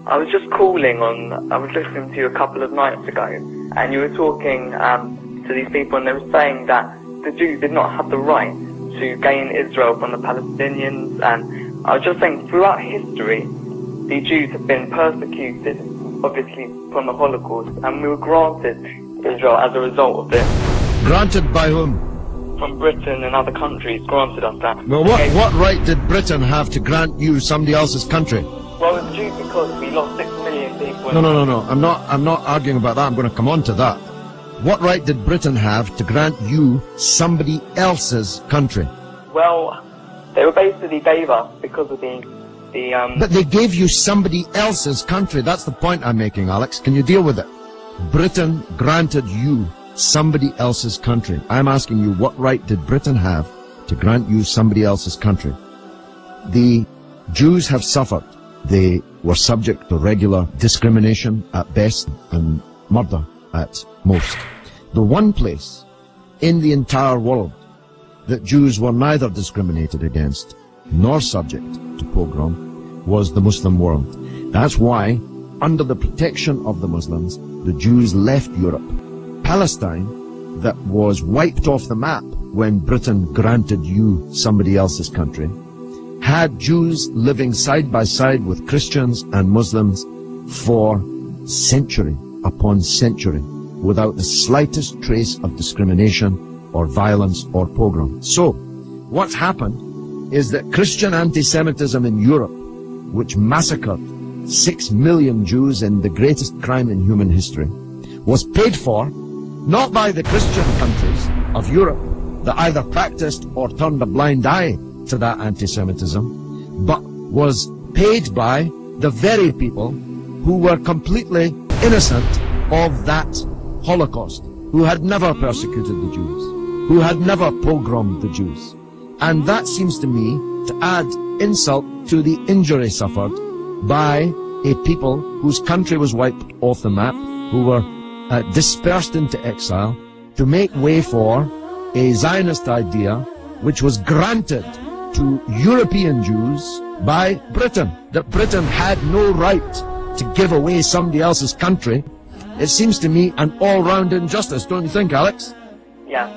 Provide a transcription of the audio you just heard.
I was just calling on, I was listening to you a couple of nights ago, and you were talking to these people, and they were saying that the Jews did not have the right to gain Israel from the Palestinians, and I was just saying, throughout history, the Jews have been persecuted, obviously from the Holocaust, and we were granted Israel as a result of this. Granted by whom? From Britain and other countries granted us that. Well, what right did Britain have to grant you somebody else's country? Well, it's due because we lost 6 million people. No. I'm not arguing about that. I'm going to come on to that. What right did Britain have to grant you somebody else's country? Well, they were basically gave us because of the But they gave you somebody else's country. That's the point I'm making, Alex. Can you deal with it? Britain granted you somebody else's country. I'm asking you, what right did Britain have to grant you somebody else's country? The Jews have suffered. They were subject to regular discrimination at best and murder at most. The one place in the entire world that Jews were neither discriminated against nor subject to pogrom was the Muslim world. That's why, under the protection of the Muslims, the Jews left Europe. Palestine, that was wiped off the map when Britain granted you somebody else's country, had Jews living side by side with Christians and Muslims for century upon century without the slightest trace of discrimination or violence or pogrom. So, what's happened is that Christian anti-Semitism in Europe, which massacred 6 million Jews in the greatest crime in human history, was paid for not by the Christian countries of Europe that either practiced or turned a blind eye to that anti-Semitism, but was paid by the very people who were completely innocent of that Holocaust, who had never persecuted the Jews, who had never pogromed the Jews. And that seems to me to add insult to the injury suffered by a people whose country was wiped off the map, who were dispersed into exile, to make way for a Zionist idea which was granted to European Jews by Britain, that Britain had no right to give away somebody else's country. It seems to me an all-round injustice, don't you think, Alex? Yeah.